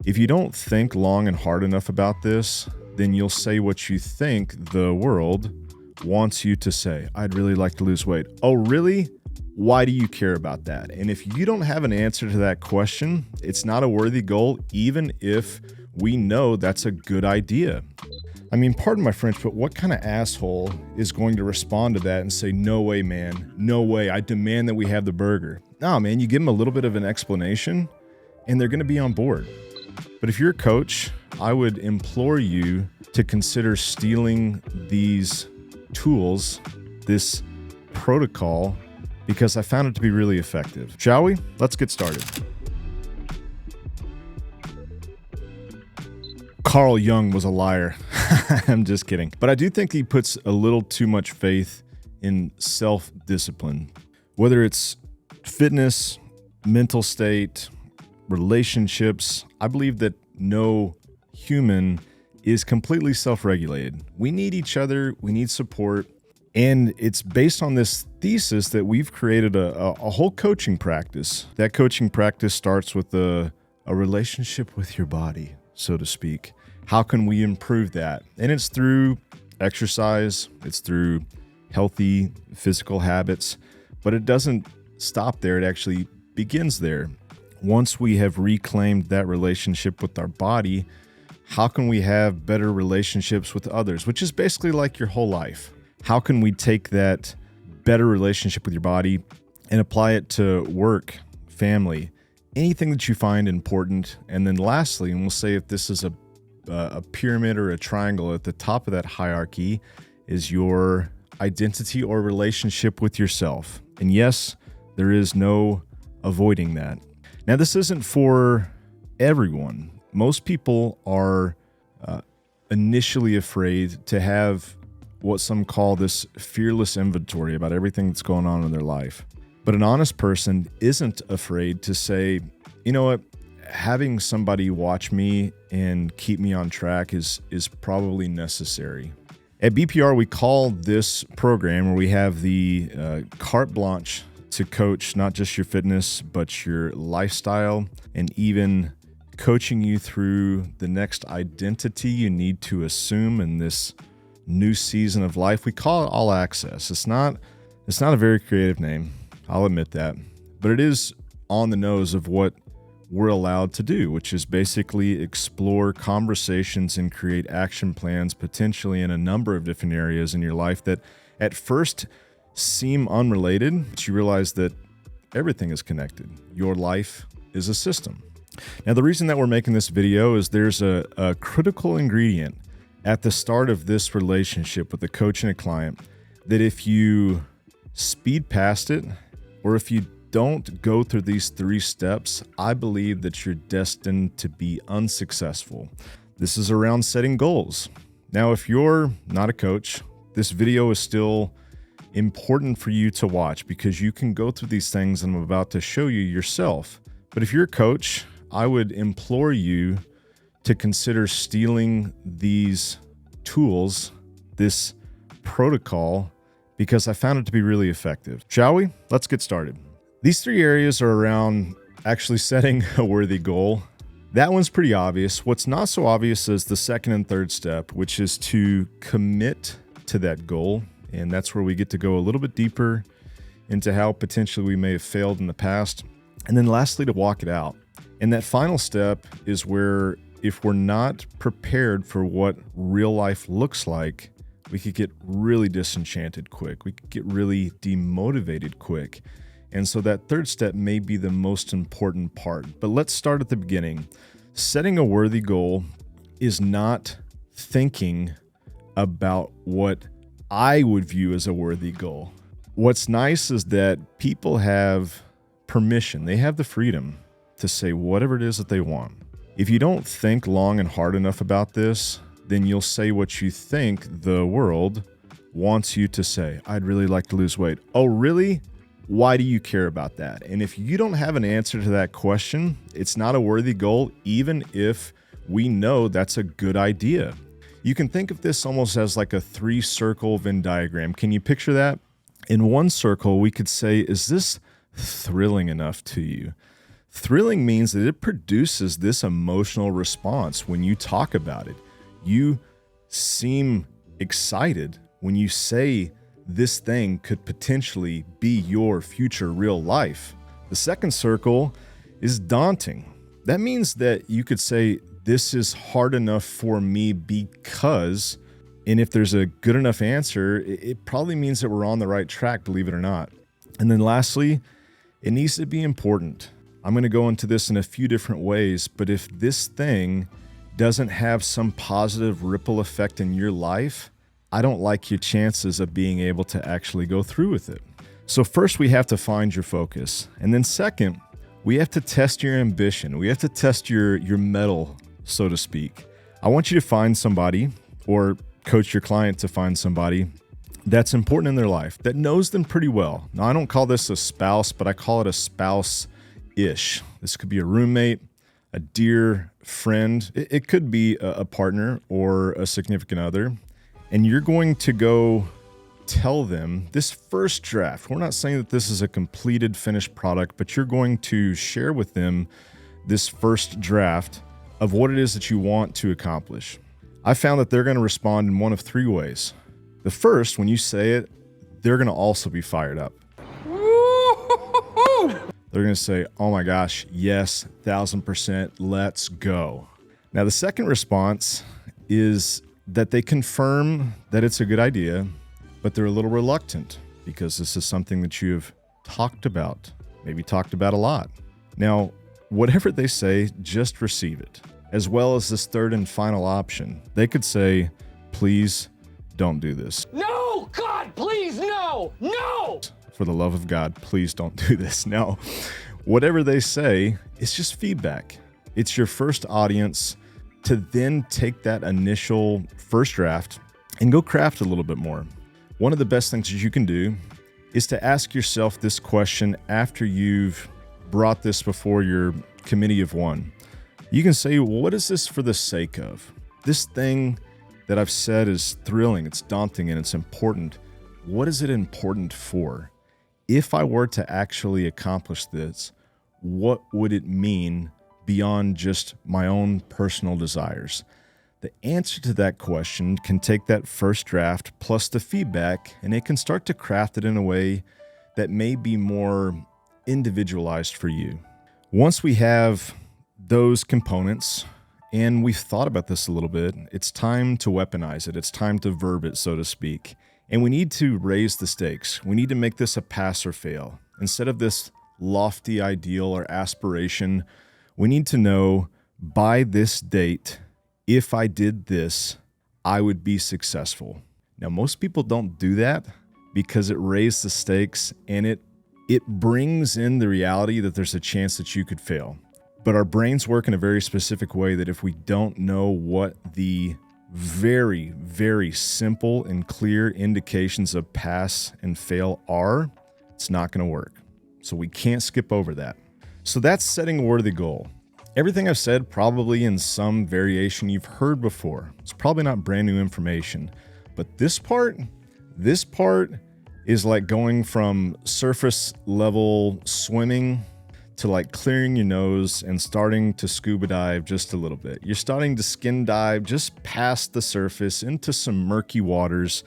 If you don't think long and hard enough about this, then you'll say what you think the world wants you to say. I'd really like to lose weight. Oh, really? Why do you care about that? And if you don't have an answer to that question, it's not a worthy goal, even if we know that's a good idea. I mean, pardon my French, but what kind of asshole is going to respond to that and say, no way, man, no way, I demand that we have the burger? No, man, you give them a little bit of an explanation and they're going to be on board. But if you're a coach, I would implore you to consider stealing these tools, this protocol, because I found it to be really effective. Shall we? Let's get started. Carl Jung was a liar. I'm just kidding. But I do think he puts a little too much faith in self-discipline. Whether it's fitness, mental state, relationships, I believe that no human is completely self-regulated. We need each other. We need support. And it's based on this thesis that we've created a whole coaching practice. That coaching practice starts with a relationship with your body, so to speak. How can we improve that? And it's through exercise. It's through healthy physical habits. But it doesn't stop there. It actually begins there. Once we have reclaimed that relationship with our body, how can we have better relationships with others, which is basically like your whole life? How can we take that better relationship with your body and apply it to work, family, anything that you find important? And then lastly, and we'll say if this is a pyramid or a triangle, at the top of that hierarchy is your identity or relationship with yourself. And yes, there is no avoiding that. Now, this isn't for everyone. Most people are initially afraid to have what some call this fearless inventory about everything that's going on in their life. But an honest person isn't afraid to say, you know what, having somebody watch me and keep me on track is probably necessary. At BPR, we call this program where we have the carte blanche to coach not just your fitness, but your lifestyle, and even coaching you through the next identity you need to assume in this new season of life. We call it All Access. It's not a very creative name, I'll admit that, but it is on the nose of what we're allowed to do, which is basically explore conversations and create action plans potentially in a number of different areas in your life that at first seem unrelated, but you realize that everything is connected. Your life is a system. Now, the reason that we're making this video is there's a critical ingredient at the start of this relationship with a coach and a client that if you speed past it, or if you don't go through these 3 steps, I believe that you're destined to be unsuccessful. This is around setting goals. Now, if you're not a coach, this video is still important for you to watch because you can go through these things I'm about to show you yourself. But if you're a coach, I would implore you to consider stealing these tools, this protocol, because I found it to be really effective. Shall we? Let's get started. These 3 areas are around actually setting a worthy goal. That one's pretty obvious. What's not so obvious is the second and third step, which is to commit to that goal. And that's where we get to go a little bit deeper into how potentially we may have failed in the past. And then lastly, to walk it out. And that final step is where if we're not prepared for what real life looks like, we could get really disenchanted quick. We could get really demotivated quick. And so that third step may be the most important part. But let's start at the beginning. Setting a worthy goal is not thinking about what I would view as a worthy goal. What's nice is that people have permission. They have the freedom to say whatever it is that they want. If you don't think long and hard enough about this, then you'll say what you think the world wants you to say. I'd really like to lose weight. Oh, really? Why do you care about that? And if you don't have an answer to that question, it's not a worthy goal, even if we know that's a good idea. You can think of this almost as like a 3-circle Venn diagram. Can you picture that? In one circle, we could say, is this thrilling enough to you? Thrilling means that it produces this emotional response when you talk about it. You seem excited when you say this thing could potentially be your future real life. The second circle is daunting. That means that you could say, this is hard enough for me because, and if there's a good enough answer, it probably means that we're on the right track, believe it or not. And then lastly, it needs to be important. I'm going to go into this in a few different ways, but if this thing doesn't have some positive ripple effect in your life, I don't like your chances of being able to actually go through with it. So first, we have to find your focus. And then second, we have to test your ambition. We have to test your mettle, so to speak. I want you to find somebody, or coach your client to find somebody that's important in their life, that knows them pretty well. Now, I don't call this a spouse, but I call it a spouse-ish. This could be a roommate, a dear friend. It could be a partner or a significant other. And you're going to go tell them this first draft. We're not saying that this is a completed, finished product, but you're going to share with them this first draft of what it is that you want to accomplish. I found that they're going to respond in one of three ways. The first, when you say it, they're going to also be fired up. They're going to say, oh my gosh, yes, 1000%, let's go. Now, the second response is that they confirm that it's a good idea, but they're a little reluctant because this is something that you've talked about, maybe talked about a lot. Now, whatever they say, just receive it. As well as this third and final option. They could say, please don't do this. No, God, please, no, no! For the love of God, please don't do this. Now, whatever they say, it's just feedback. It's your first audience to then take that initial first draft and go craft a little bit more. One of the best things that you can do is to ask yourself this question after you've brought this before your committee of one. You can say, well, what is this for the sake of? This thing that I've said is thrilling, it's daunting, and it's important. What is it important for? If I were to actually accomplish this, what would it mean beyond just my own personal desires? The answer to that question can take that first draft plus the feedback, and it can start to craft it in a way that may be more individualized for you. Once we have those components, and we've thought about this a little bit, it's time to weaponize it. It's time to verb it, so to speak. And we need to raise the stakes. We need to make this a pass or fail. Instead of this lofty ideal or aspiration, we need to know by this date, if I did this, I would be successful. Now, most people don't do that because it raises the stakes and it brings in the reality that there's a chance that you could fail. But our brains work in a very specific way that if we don't know what the very, very simple and clear indications of pass and fail are, it's not going to work. So we can't skip over that. So that's setting a worthy goal. Everything I've said, probably in some variation you've heard before. It's probably not brand new information. But this part is like going from surface level swimming to like clearing your nose and starting to scuba dive just a little bit. You're starting to skin dive just past the surface into some murky waters,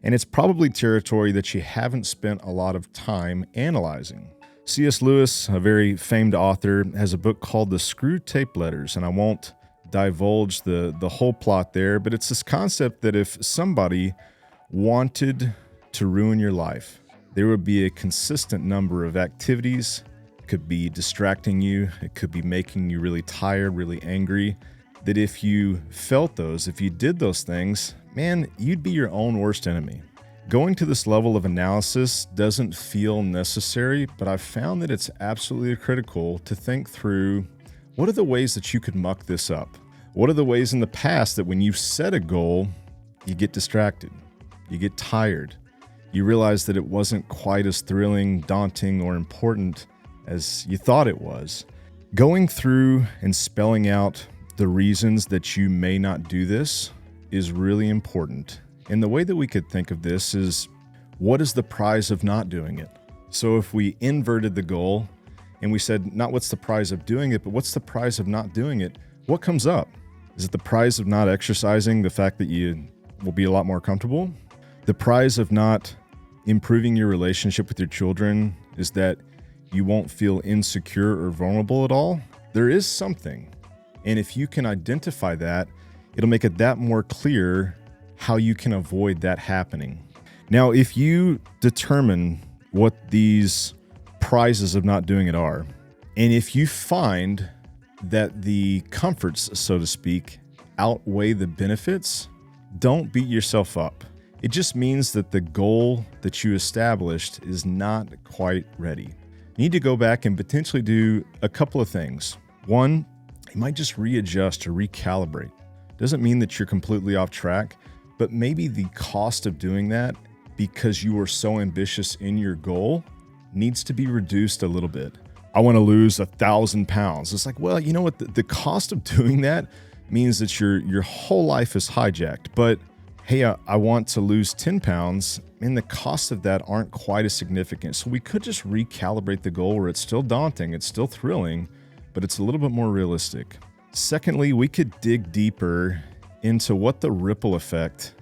and it's probably territory that you haven't spent a lot of time analyzing. C.S. Lewis, a very famed author, has a book called The Screwtape Letters, and I won't divulge the whole plot there, but it's this concept that if somebody wanted to ruin your life, there would be a consistent number of activities. It could be distracting you, it could be making you really tired, really angry, that if you felt those, if you did those things, man, you'd be your own worst enemy. Going to this level of analysis doesn't feel necessary, but I've found that it's absolutely critical to think through what are the ways that you could muck this up? What are the ways in the past that when you set a goal, you get distracted, you get tired, you realize that it wasn't quite as thrilling, daunting, or important as you thought it was. Going through and spelling out the reasons that you may not do this is really important. And the way that we could think of this is, what is the prize of not doing it? So if we inverted the goal And we said, not what's the price of doing it, but what's the price of not doing it? What comes up? Is it the price of not exercising, the fact that you will be a lot more comfortable? The price of not improving your relationship with your children is that you won't feel insecure or vulnerable at all? There is something. And if you can identify that, it'll make it that more clear how you can avoid that happening. Now, if you determine what these prizes of not doing it are, and if you find that the comforts, so to speak, outweigh the benefits, don't beat yourself up. It just means that the goal that you established is not quite ready. You need to go back and potentially do a couple of things. One, you might just readjust or recalibrate. Doesn't mean that you're completely off track, but maybe the cost of doing that because you were so ambitious in your goal needs to be reduced a little bit. I want to lose 1,000 pounds. It's like, well, you know what? The cost of doing that means that your whole life is hijacked. But hey, I want to lose 10 pounds, and the costs of that aren't quite as significant. So we could just recalibrate the goal where it's still daunting, it's still thrilling, but it's a little bit more realistic. Secondly, we could dig deeper into what the ripple effect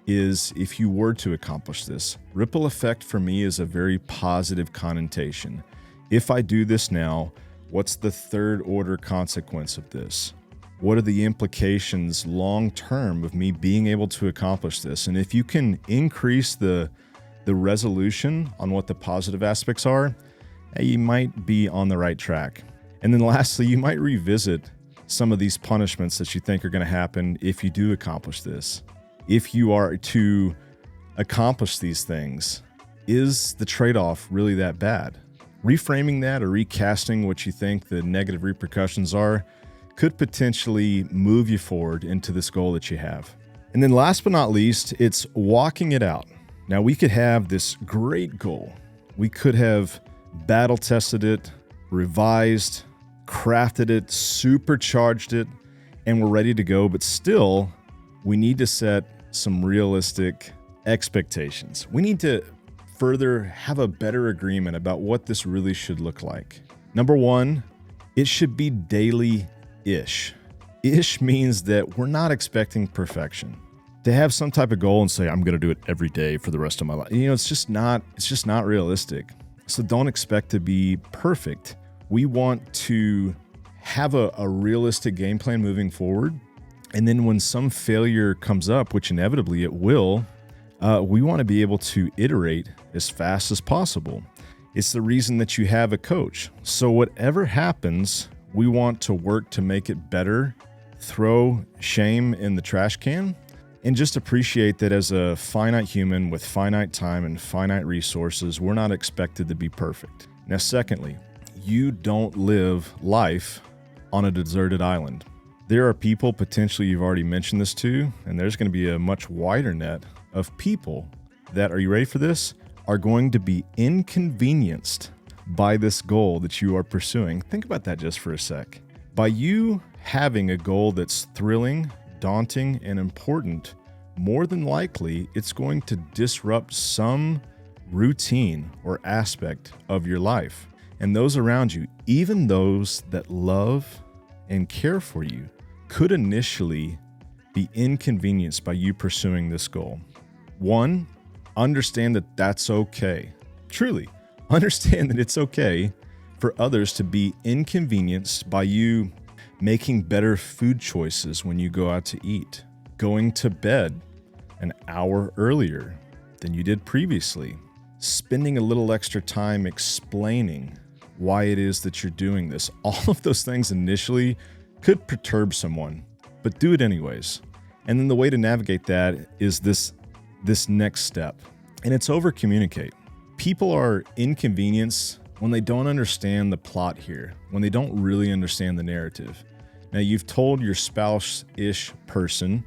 is if you were to accomplish this. Ripple effect for me is a very positive connotation. If I do this now, what's the third order consequence of this? What are the implications long term of me being able to accomplish this? And if you can increase the resolution on what the positive aspects are, you might be on the right track. And then lastly, you might revisit some of these punishments that you think are going to happen if you do accomplish this. If you are to accomplish these things, is the trade-off really that bad? Reframing that or recasting what you think the negative repercussions are could potentially move you forward into this goal that you have. And then last but not least, it's walking it out. Now, we could have this great goal. We could have battle tested it, revised, crafted it, supercharged it, and we're ready to go. But still, we need to set some realistic expectations. We need to further have a better agreement about what this really should look like. Number one, it should be daily-ish. Ish means that we're not expecting perfection. To have some type of goal and say, I'm going to do it every day for the rest of my life, it's just not realistic. So don't expect to be perfect. We want to have a realistic game plan moving forward. And then when some failure comes up, which inevitably it will, we want to be able to iterate as fast as possible. It's the reason that you have a coach. So whatever happens, we want to work to make it better, throw shame in the trash can, and just appreciate that as a finite human with finite time and finite resources, we're not expected to be perfect. Now, secondly, you don't live life on a deserted island. There are people, potentially you've already mentioned this to, and there's going to be a much wider net of people that, are you ready for this, are going to be inconvenienced by this goal that you are pursuing. Think about that just for a sec. By you having a goal that's thrilling, daunting, and important, more than likely it's going to disrupt some routine or aspect of your life. And those around you, even those that love and care for you, could initially be inconvenienced by you pursuing this goal. One, understand that that's okay. Truly, understand that it's okay for others to be inconvenienced by you making better food choices when you go out to eat, going to bed an hour earlier than you did previously, spending a little extra time explaining why it is that you're doing this. All of those things initially could perturb someone, but do it anyways. And then the way to navigate that is this next step, and it's over-communicate. People are inconvenienced when they don't understand the plot here, when they don't really understand the narrative. Now, you've told your spouse-ish person,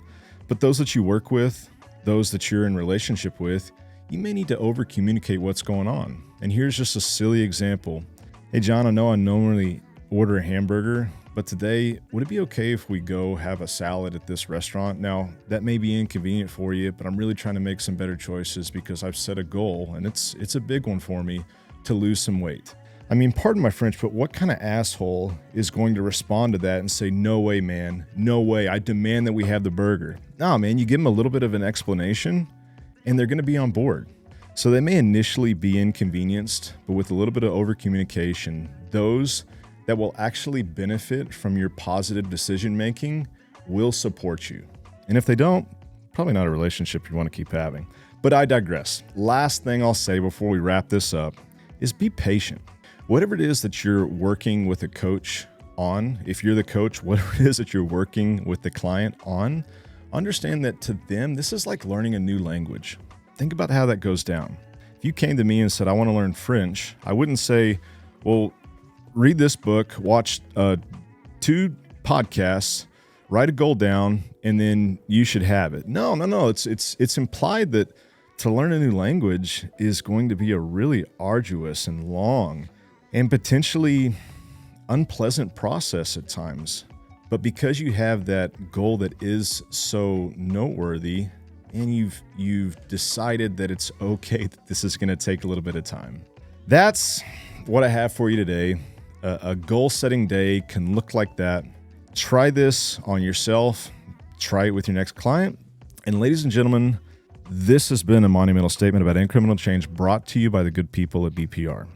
but those that you work with, those that you're in relationship with, you may need to over-communicate what's going on. And here's just a silly example. Hey, John, I know I normally order a hamburger, but today, would it be okay if we go have a salad at this restaurant? Now, that may be inconvenient for you, but I'm really trying to make some better choices because I've set a goal, and it's a big one for me, to lose some weight. I mean, pardon my French, but what kind of asshole is going to respond to that and say, no way, man, no way, I demand that we have the burger? No, man, you give them a little bit of an explanation and they're going to be on board. So they may initially be inconvenienced, but with a little bit of over communication, those that will actually benefit from your positive decision making will support you. And if they don't, probably not a relationship you want to keep having. But I digress. Last thing I'll say before we wrap this up is be patient. Whatever it is that you're working with a coach on, if you're the coach, whatever it is that you're working with the client on, understand that to them, this is like learning a new language. Think about how that goes down. If you came to me and said, I want to learn French, I wouldn't say, well, read this book, watch 2 podcasts, write a goal down, and then you should have it. No. It's implied that to learn a new language is going to be a really arduous and long and potentially unpleasant process at times. But because you have that goal that is so noteworthy, and you've decided that it's okay that this is going to take a little bit of time. That's what I have for you today. A goal-setting day can look like that. Try this on yourself. Try it with your next client. And ladies and gentlemen, this has been a monumental statement about incremental change brought to you by the good people at BPR.